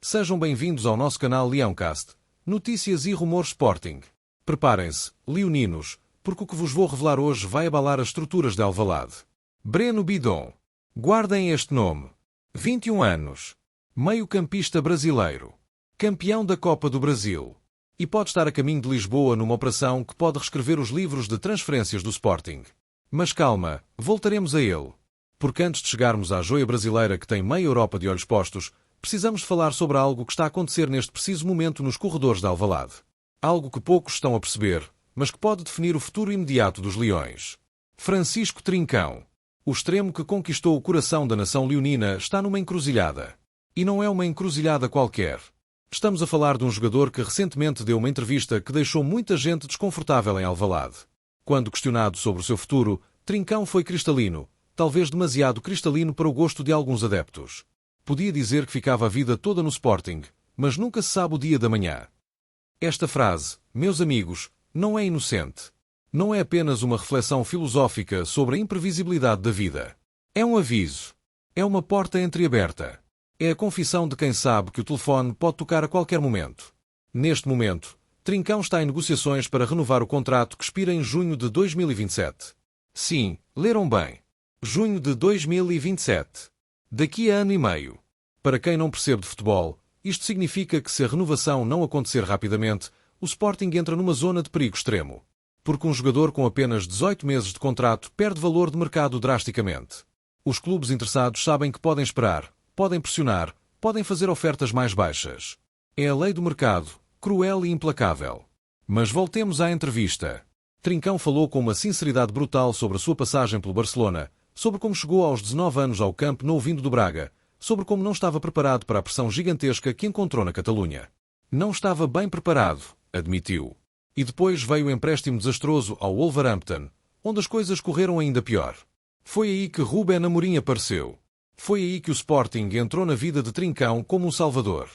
Sejam bem-vindos ao nosso canal Leãocast, notícias e rumores Sporting. Preparem-se, leoninos, porque o que vos vou revelar hoje vai abalar as estruturas de Alvalade. Breno Bidon. Guardem este nome. 21 anos. Meio-campista brasileiro. Campeão da Copa do Brasil. E pode estar a caminho de Lisboa numa operação que pode reescrever os livros de transferências do Sporting. Mas calma, voltaremos a ele. Porque antes de chegarmos à joia brasileira que tem meia Europa de olhos postos, precisamos de falar sobre algo que está a acontecer neste preciso momento nos corredores de Alvalade. Algo que poucos estão a perceber, mas que pode definir o futuro imediato dos Leões. Francisco Trincão. O extremo que conquistou o coração da nação leonina está numa encruzilhada. E não é uma encruzilhada qualquer. Estamos a falar de um jogador que recentemente deu uma entrevista que deixou muita gente desconfortável em Alvalade. Quando questionado sobre o seu futuro, Trincão foi cristalino, talvez demasiado cristalino para o gosto de alguns adeptos. Podia dizer que ficava a vida toda no Sporting, mas nunca se sabe o dia da manhã. Esta frase, meus amigos, não é inocente. Não é apenas uma reflexão filosófica sobre a imprevisibilidade da vida. É um aviso. É uma porta entreaberta. É a confissão de quem sabe que o telefone pode tocar a qualquer momento. Neste momento, Trincão está em negociações para renovar o contrato que expira em junho de 2027. Sim, leram bem. Junho de 2027. Daqui a ano e meio. Para quem não percebe de futebol, isto significa que se a renovação não acontecer rapidamente, o Sporting entra numa zona de perigo extremo. Porque um jogador com apenas 18 meses de contrato perde valor de mercado drasticamente. Os clubes interessados sabem que podem esperar, podem pressionar, podem fazer ofertas mais baixas. É a lei do mercado, cruel e implacável. Mas voltemos à entrevista. Trincão falou com uma sinceridade brutal sobre a sua passagem pelo Barcelona, sobre como chegou aos 19 anos ao Camp Nou vindo do Braga, sobre como não estava preparado para a pressão gigantesca que encontrou na Catalunha. Não estava bem preparado, admitiu. E depois veio o empréstimo desastroso ao Wolverhampton, onde as coisas correram ainda pior. Foi aí que Ruben Amorim apareceu. Foi aí que o Sporting entrou na vida de Trincão como um salvador.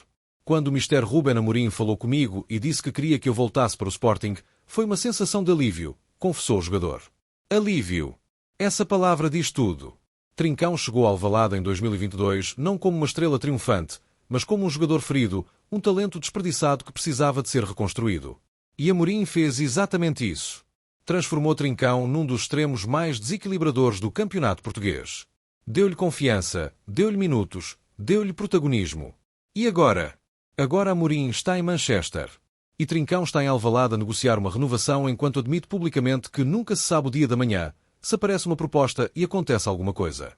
Quando o Mister Ruben Amorim falou comigo e disse que queria que eu voltasse para o Sporting, foi uma sensação de alívio, confessou o jogador. Alívio. Essa palavra diz tudo. Trincão chegou ao Alvalade em 2022 não como uma estrela triunfante, mas como um jogador ferido, um talento desperdiçado que precisava de ser reconstruído. E Amorim fez exatamente isso. Transformou Trincão num dos extremos mais desequilibradores do campeonato português. Deu-lhe confiança, deu-lhe minutos, deu-lhe protagonismo. E agora? Agora Amorim está em Manchester. E Trincão está em Alvalade a negociar uma renovação enquanto admite publicamente que nunca se sabe o dia da manhã, se aparece uma proposta e acontece alguma coisa.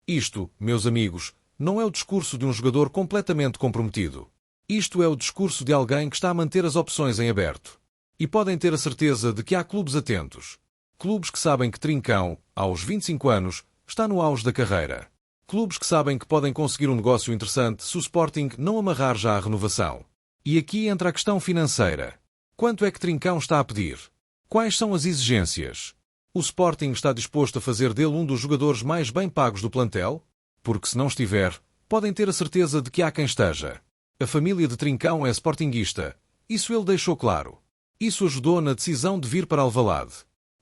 Isto, meus amigos, não é o discurso de um jogador completamente comprometido. Isto é o discurso de alguém que está a manter as opções em aberto. E podem ter a certeza de que há clubes atentos. Clubes que sabem que Trincão, aos 25 anos, está no auge da carreira. Clubes que sabem que podem conseguir um negócio interessante se o Sporting não amarrar já a renovação. E aqui entra a questão financeira. Quanto é que Trincão está a pedir? Quais são as exigências? O Sporting está disposto a fazer dele um dos jogadores mais bem pagos do plantel? Porque se não estiver, podem ter a certeza de que há quem esteja. A família de Trincão é sportinguista. Isso ele deixou claro. Isso ajudou na decisão de vir para Alvalade.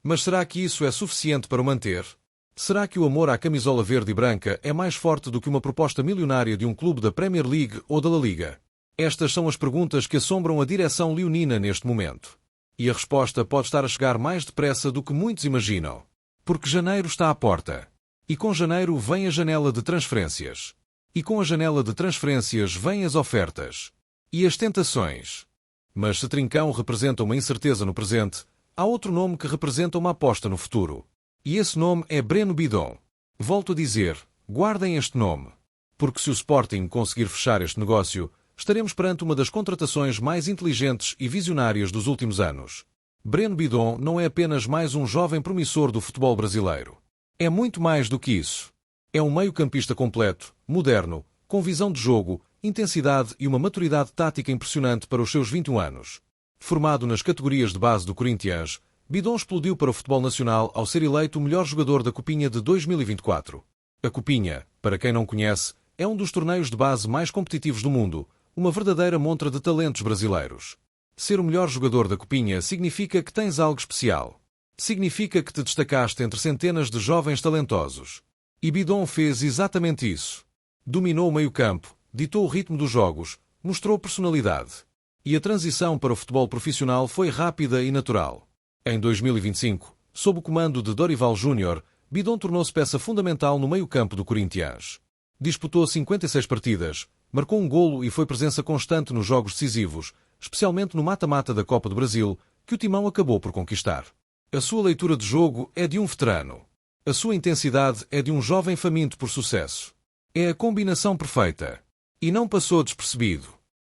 Mas será que isso é suficiente para o manter? Será que o amor à camisola verde e branca é mais forte do que uma proposta milionária de um clube da Premier League ou da La Liga? Estas são as perguntas que assombram a direção leonina neste momento. E a resposta pode estar a chegar mais depressa do que muitos imaginam. Porque janeiro está à porta. E com janeiro vem a janela de transferências. E com a janela de transferências vêm as ofertas. E as tentações. Mas se Trincão representa uma incerteza no presente, há outro nome que representa uma aposta no futuro. E esse nome é Breno Bidon. Volto a dizer, guardem este nome. Porque se o Sporting conseguir fechar este negócio, estaremos perante uma das contratações mais inteligentes e visionárias dos últimos anos. Breno Bidon não é apenas mais um jovem promissor do futebol brasileiro. É muito mais do que isso. É um meio-campista completo, moderno, com visão de jogo, intensidade e uma maturidade tática impressionante para os seus 21 anos. Formado nas categorias de base do Corinthians, Bidon explodiu para o futebol nacional ao ser eleito o melhor jogador da Copinha de 2024. A Copinha, para quem não conhece, é um dos torneios de base mais competitivos do mundo, uma verdadeira montra de talentos brasileiros. Ser o melhor jogador da Copinha significa que tens algo especial. Significa que te destacaste entre centenas de jovens talentosos. E Bidon fez exatamente isso. Dominou o meio-campo, ditou o ritmo dos jogos, mostrou personalidade. E a transição para o futebol profissional foi rápida e natural. Em 2025, sob o comando de Dorival Júnior, Bidon tornou-se peça fundamental no meio-campo do Corinthians. Disputou 56 partidas, marcou um golo e foi presença constante nos jogos decisivos, especialmente no mata-mata da Copa do Brasil, que o Timão acabou por conquistar. A sua leitura de jogo é de um veterano. A sua intensidade é de um jovem faminto por sucesso. É a combinação perfeita. E não passou despercebido.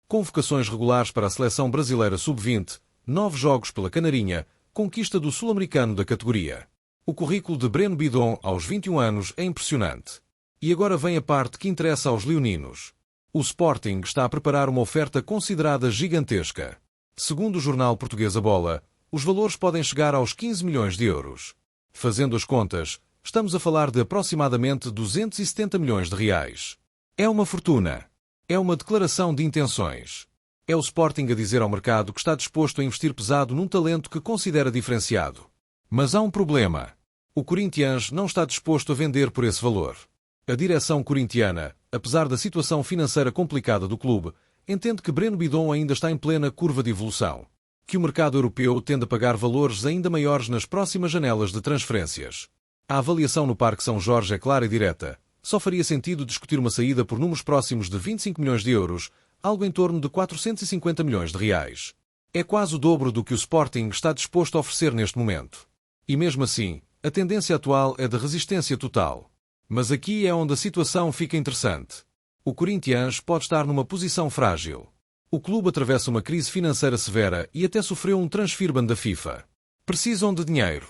Convocações regulares para a seleção brasileira sub-20, 9 jogos pela Canarinha, conquista do sul-americano da categoria. O currículo de Breno Bidon aos 21 anos é impressionante. E agora vem a parte que interessa aos leoninos. O Sporting está a preparar uma oferta considerada gigantesca. Segundo o jornal português A Bola, os valores podem chegar aos 15 milhões de euros. Fazendo as contas, estamos a falar de aproximadamente 270 milhões de reais. É uma fortuna. É uma declaração de intenções. É o Sporting a dizer ao mercado que está disposto a investir pesado num talento que considera diferenciado. Mas há um problema. O Corinthians não está disposto a vender por esse valor. A direção corintiana, apesar da situação financeira complicada do clube, entende que Breno Bidon ainda está em plena curva de evolução. Que o mercado europeu tende a pagar valores ainda maiores nas próximas janelas de transferências. A avaliação no Parque São Jorge é clara e direta. Só faria sentido discutir uma saída por números próximos de 25 milhões de euros, algo em torno de 450 milhões de reais. É quase o dobro do que o Sporting está disposto a oferecer neste momento. E mesmo assim, a tendência atual é de resistência total. Mas aqui é onde a situação fica interessante. O Corinthians pode estar numa posição frágil. O clube atravessa uma crise financeira severa e até sofreu um transfer ban da FIFA. Precisam de dinheiro.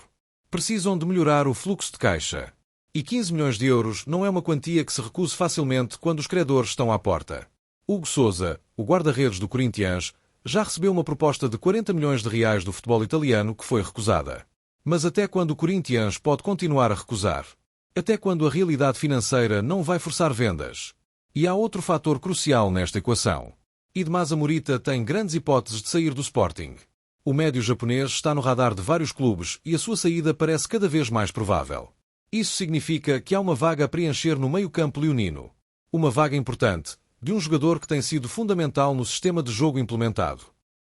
Precisam de melhorar o fluxo de caixa. E 15 milhões de euros não é uma quantia que se recuse facilmente quando os credores estão à porta. Hugo Sousa, o guarda-redes do Corinthians, já recebeu uma proposta de 40 milhões de reais do futebol italiano que foi recusada. Mas até quando o Corinthians pode continuar a recusar? Até quando a realidade financeira não vai forçar vendas? E há outro fator crucial nesta equação. Idmasa Morita tem grandes hipóteses de sair do Sporting. O médio japonês está no radar de vários clubes e a sua saída parece cada vez mais provável. Isso significa que há uma vaga a preencher no meio-campo leonino. Uma vaga importante, de um jogador que tem sido fundamental no sistema de jogo implementado.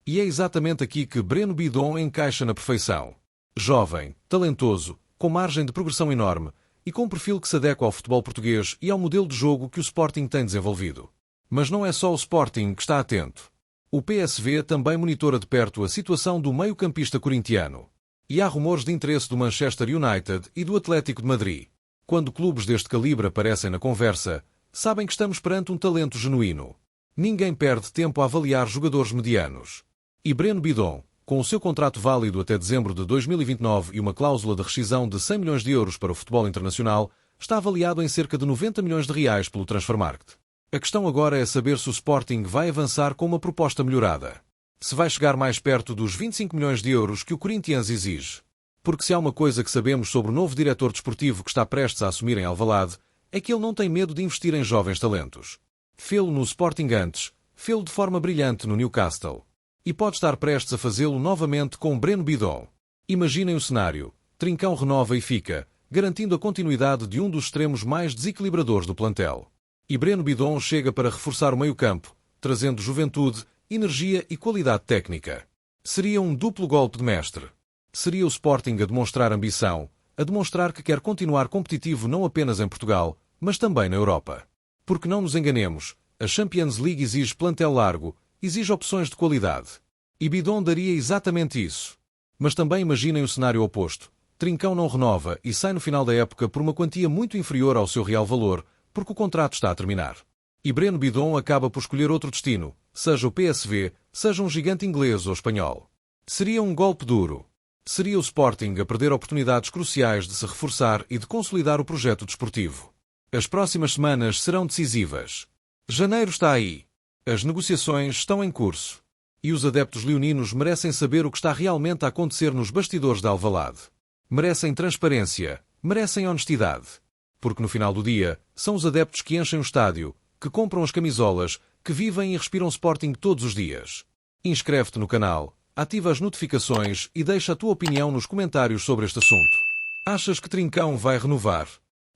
E é exatamente aqui que Breno Bidon encaixa na perfeição. Jovem, talentoso, com margem de progressão enorme e com um perfil que se adequa ao futebol português e ao modelo de jogo que o Sporting tem desenvolvido. Mas não é só o Sporting que está atento. O PSV também monitora de perto a situação do meio-campista corintiano. E há rumores de interesse do Manchester United e do Atlético de Madrid. Quando clubes deste calibre aparecem na conversa, sabem que estamos perante um talento genuíno. Ninguém perde tempo a avaliar jogadores medianos. E Breno Bidon, com o seu contrato válido até dezembro de 2029 e uma cláusula de rescisão de 100 milhões de euros para o futebol internacional, está avaliado em cerca de 90 milhões de reais pelo Transfermarkt. A questão agora é saber se o Sporting vai avançar com uma proposta melhorada. Se vai chegar mais perto dos 25 milhões de euros que o Corinthians exige. Porque se há uma coisa que sabemos sobre o novo diretor desportivo que está prestes a assumir em Alvalade, é que ele não tem medo de investir em jovens talentos. Fê-lo no Sporting antes, fê-lo de forma brilhante no Newcastle. E pode estar prestes a fazê-lo novamente com Breno Bidon. Imaginem o cenário. Trincão renova e fica, garantindo a continuidade de um dos extremos mais desequilibradores do plantel. E Breno Bidon chega para reforçar o meio-campo, trazendo juventude, energia e qualidade técnica. Seria um duplo golpe de mestre. Seria o Sporting a demonstrar ambição, a demonstrar que quer continuar competitivo não apenas em Portugal, mas também na Europa. Porque não nos enganemos, a Champions League exige plantel largo, exige opções de qualidade. E Bidon daria exatamente isso. Mas também imaginem o cenário oposto. Trincão não renova e sai no final da época por uma quantia muito inferior ao seu real valor, porque o contrato está a terminar. E Breno Bidon acaba por escolher outro destino, seja o PSV, seja um gigante inglês ou espanhol. Seria um golpe duro. Seria o Sporting a perder oportunidades cruciais de se reforçar e de consolidar o projeto desportivo. As próximas semanas serão decisivas. Janeiro está aí. As negociações estão em curso. E os adeptos leoninos merecem saber o que está realmente a acontecer nos bastidores de Alvalade. Merecem transparência, merecem honestidade. Porque no final do dia, são os adeptos que enchem o estádio, que compram as camisolas, que vivem e respiram Sporting todos os dias. Inscreve-te no canal, ativa as notificações e deixa a tua opinião nos comentários sobre este assunto. Achas que Trincão vai renovar?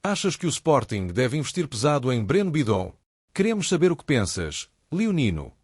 Achas que o Sporting deve investir pesado em Breno Bidon? Queremos saber o que pensas, leonino.